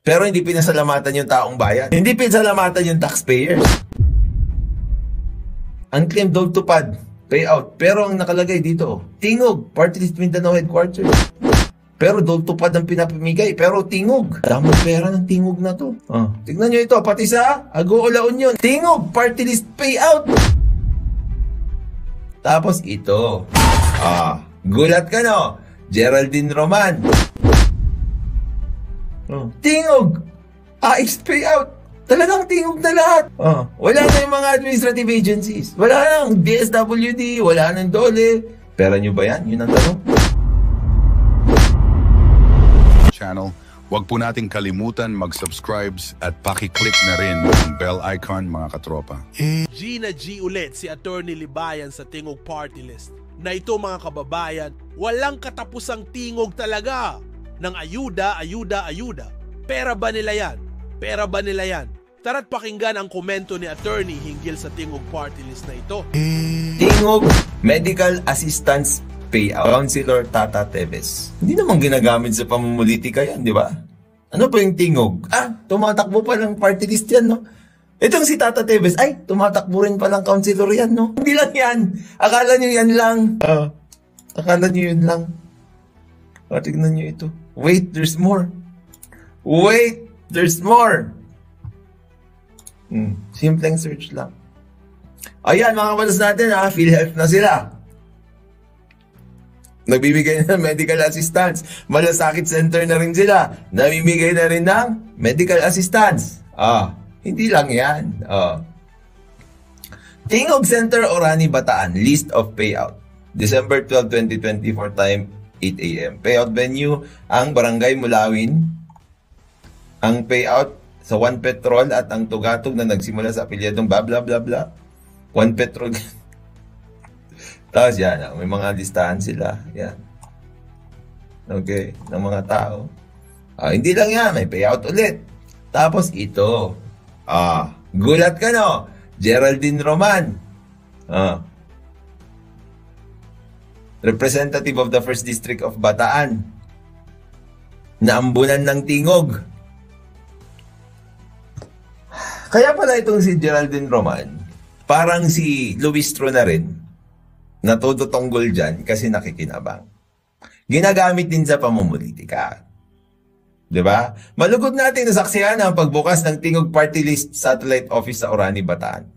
Pero hindi pinasalamatan yung taong bayan. Hindi pinasalamatan yung taxpayers. Unclaimed dole tupad, payout. Pero ang nakalagay dito, tingog, Party List Mindanao Headquarters. Pero dole tupad ang pinapamigay, pero tingog. Damang pera ng tingog na to. Tignan nyo ito, pati sa Agoola Union. Tingog, Party List payout. Tapos ito. Gulat ka no? Geraldine Roman. Tingog. AX payout. Talagang tingog na lahat. Wala na yung mga administrative agencies. Wala nang DSWD, wala nang DOLE. Pera nyo ba yan? Yun ang tanong. Channel, huwag po nating kalimutan mag-subscribe at paki-click na rin ang bell icon mga katropa. Gina G ulit si Attorney Libayan sa Tingog Party List. Na ito mga kababayan, walang katapusang tingog talaga ng ayuda, ayuda, ayuda. Pera ba nila yan? Pera ba nila yan? Tara't pakinggan ang komento ni Attorney hinggil sa Tingog Party List na ito. Tingog Medical Assistance Payout. Councilor Tata Teves. Hindi naman ginagamit sa pamumulitika yan, di ba? Ano pa yung tingog? Tumatakbo pa ng party list yan, no? Itong si Tata Teves, tumatakbo rin palang councilor yan, no? Hindi lang yan. Akala nyo yan lang. Akala nyo yun lang. Tignan nyo ito. Wait, there's more. Wait, there's more. Simpleng search lang. Ayan, mga kapatas natin, PhilHealth na sila. Nagbibigay na ng medical assistance. Malasakit center na rin sila. Namimigay na rin ng medical assistance. Hindi lang yan. Tingog Center Orani Bataan, list of payout. December 12, 2024, time 8 a.m. Payout venue, ang Barangay Mulawin. Ang payout sa One Petrol at ang tugatog na nagsimula sa apilyadong blah blah blah blah. One Petrol. Tapos yan, may mga listahan sila. Yan. Okay, ng mga tao. Hindi lang yan, may payout ulit. Tapos ito. Gulat ka no? Geraldine Roman. Representative of the 1st District of Bataan. Naambunan ng tingog. Kaya pala itong si Geraldine Roman, parang si Luistro na rin, natututunggol dyan kasi nakikinabang. Ginagamit din sa pamumulitika. Diba? Malugod natin nasaksihan ang pagbukas ng Tingog Party List Satellite Office sa Orani, Bataan.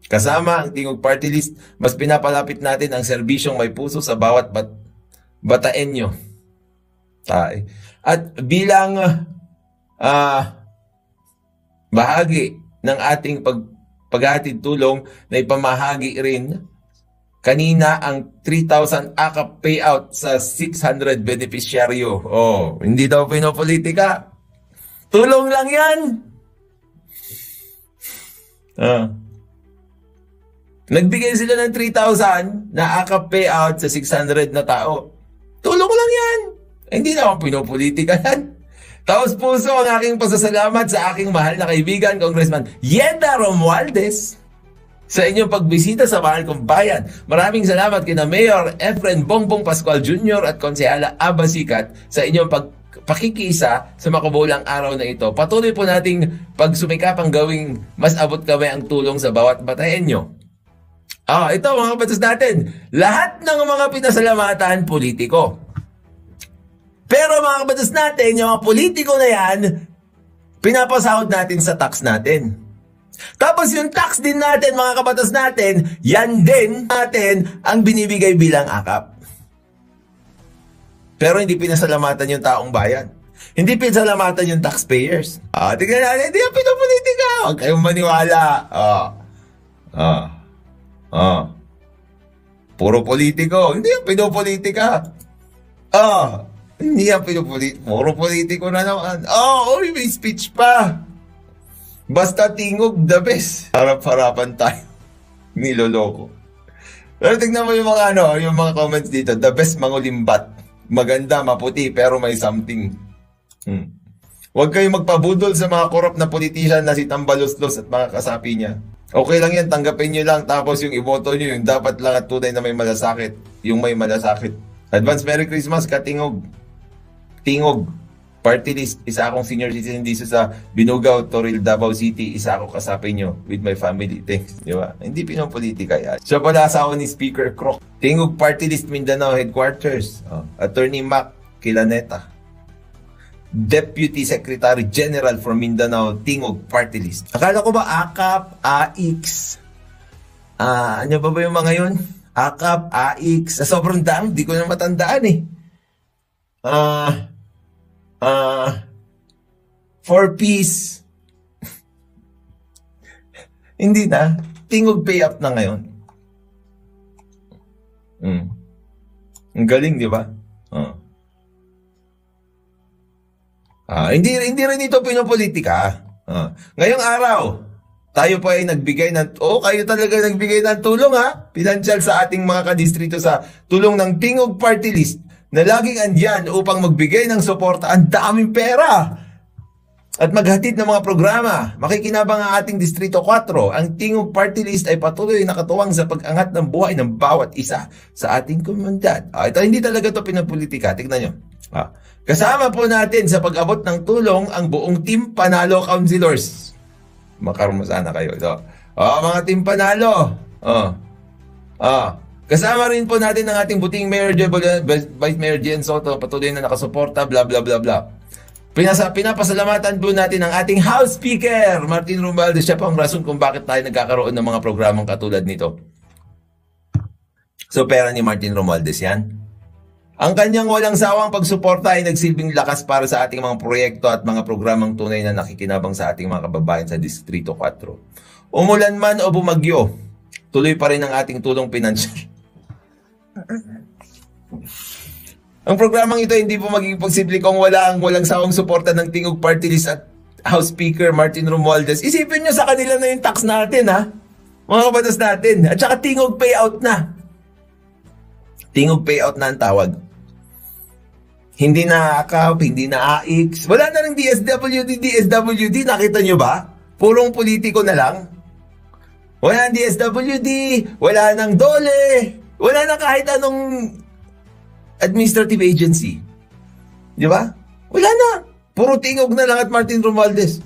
Kasama ang Tingog Party List, mas pinapalapit natin ang serbisyong may puso sa bawat Bataenyo. At bilang bahagi ng ating paghatid tulong na ipamahagi rin kanina ang 3,000 AKAP payout sa 600 beneficiaryo. Hindi daw pinopolitika. Tulong lang yan. Nagbigay sila ng 3,000 na AKAP payout sa 600 na tao. Tulong lang yan. Hindi naman pinopolitika yan. Taos puso ang aking pasasalamat sa aking mahal na kaibigan, Congressman Yeda Romualdez, sa inyong pagbisita sa mahal kong bayan. Maraming salamat kina Mayor Efren Bongbong Pascual Jr. at Konsehala Aba Sikat sa inyong pakikisa sa makabulang araw na ito. Patuloy po nating pagsumikapang gawing mas abot kami ang tulong sa bawat Bataenyo. Ito mga kabatas natin, lahat ng mga pinasalamatan politiko. Pero mga kabatas natin, yung mga politiko na yan, pinapasahod natin sa tax natin. Tapos yung tax din natin, mga kabatas natin, yan din natin ang binibigay bilang AKAP. Pero hindi pinasalamatan yung taong bayan. Hindi pinasalamatan yung taxpayers. Tignan natin, hindi yung pinopolitika. Huwag kayong maniwala. Puro politiko. Hindi yung pinopolitika. Hindi yan puro politiko na naman. May speech pa. Basta tingog, the best. Harap-harapan tayo. Niloloko. Pero tignan mo yung mga yung mga comments dito. The best mangulimbat. Maganda, maputi, pero may something. Huwag kayong magpabudol sa mga korrupt na politician na si Tambaloslos at mga kasapi niya. Okay lang yan, tanggapin nyo lang. Tapos yung iboto nyo, yung dapat lang at tunay na may malasakit. Yung may malasakit. Advance Merry Christmas, katingog. Tingog. Party list, isa akong senior citizen dito sa Binugaw, Toril, Davao City. Isa ako kasapin nyo with my family. Thanks, di ba? Hindi pinopolitika yan. Siya pala asawa ni Speaker Croc. Tingog Party List Mindanao Headquarters. Attorney Mac Kilaneta. Deputy Secretary General from Mindanao, Tingog Party List. Akala ko ba AKAP, AX? Ano ba yung mga yun? AKAP, AX. Sobrang dami, di ko na matandaan eh. For peace. Hindi na. Tingog pay up na ngayon. Ang galing, di ba? Hindi rin ito pinopolitika. Ngayong araw, tayo pa ay nagbigay ng, kayo talaga nagbigay ng tulong financial sa ating mga kadistrito sa tulong ng Tingog Party List na laging andyan upang magbigay ng suporta. Ang daming pera at maghatid ng mga programa. Makikinabang ang ating Distrito 4. Ang Tingog Party List ay patuloy nakatuwang sa pag-angat ng buhay ng bawat isa sa ating komunidad. Ito hindi talaga ito pinapolitika. Tignan nyo. Kasama po natin sa pag-abot ng tulong ang buong Team Panalo Councilors. Makarmo sana kayo. Mga Team Panalo. Kasama rin po natin ang ating buting Mayor Vice Mayor Jen Soto, patuloy na nakasuporta, bla bla bla bla. Pinapasalamatan po natin ang ating House Speaker, Martin Romualdez. Siya po ang rason kung bakit tayo nagkakaroon ng mga programang katulad nito. So, pera ni Martin Romualdez yan. Ang kanyang walang sawang pagsuporta ay nagsilbing lakas para sa ating mga proyekto at mga programang tunay na nakikinabang sa ating mga kababayan sa Distrito 4. Umulan man o bumagyo, tuloy pa rin ang ating tulong pinansyal. Ang programang ito hindi po magiging posible kung walang sawang suporta ng Tingog Party List at House Speaker Martin Romualdez. Isipin nyo sa kanila na yung tax natin mga kabatas natin. At saka Tingog payout na. Tingog payout na ang tawag. Hindi na AKAP, hindi na AX. Wala na rin DSWD. Nakita nyo ba? Purong politiko na lang. Wala nang DSWD, wala nang DOLE, wala na kahit anong administrative agency. Di ba? Wala na. Puro Tingog na lang at Martin Romualdez.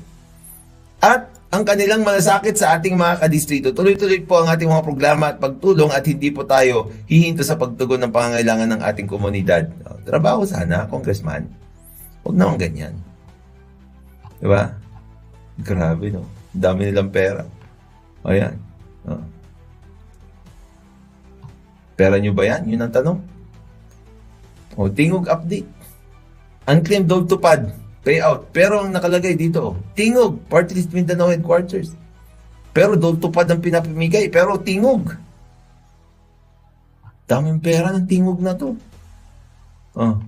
At ang kanilang malasakit sa ating mga kadistrito. Tuloy-tuloy po ang ating mga programa at pagtulong at hindi po tayo hihinto sa pagtugon ng pangangailangan ng ating komunidad. Trabaho sana, Congressman. Huwag naman ganyan. Di ba? Grabe, no? Dami nilang pera. Ayan. Pera nyo ba yan? Yun ang tanong. Tingog update. Unclaimed dole tupad. Payout. Pero ang nakalagay dito, Tingog, Party List Mindanao Headquarters. Pero dole tupad ang pinapamigay. Pero Tingog. Daming pera ng Tingog na to.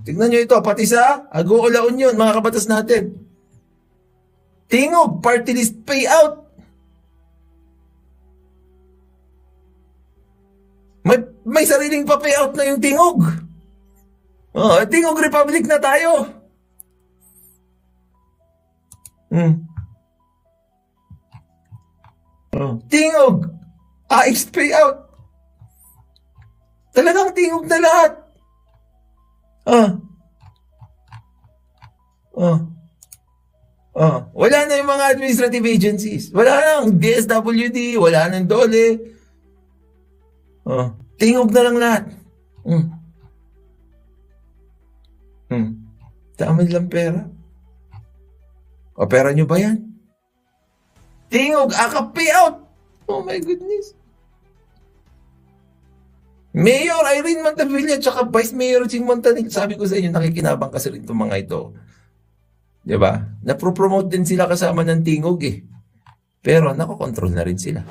Tignan nyo ito. Pati sa Agoola Union, mga kabatas natin. Tingog, Party List Payout. May sariling pa-payout na yung Tingog. Tingog Republic na tayo. Tingog. AX payout. Talagang Tingog na lahat. Wala na yung mga administrative agencies. Wala nang DSWD. Wala nang DOLE. Tingog na lang lahat. Dami lang pera. O pera nyo ba yan? Tingog, AKAP payout. Oh my goodness. Mayor Irene Montavilla tsaka Vice Mayor Ching Montanil. Sabi ko sa inyo, nakikinabang kasi rin itong mga ito. Diba? Napropromote din sila kasama ng Tingog Pero nakokontrol na rin sila.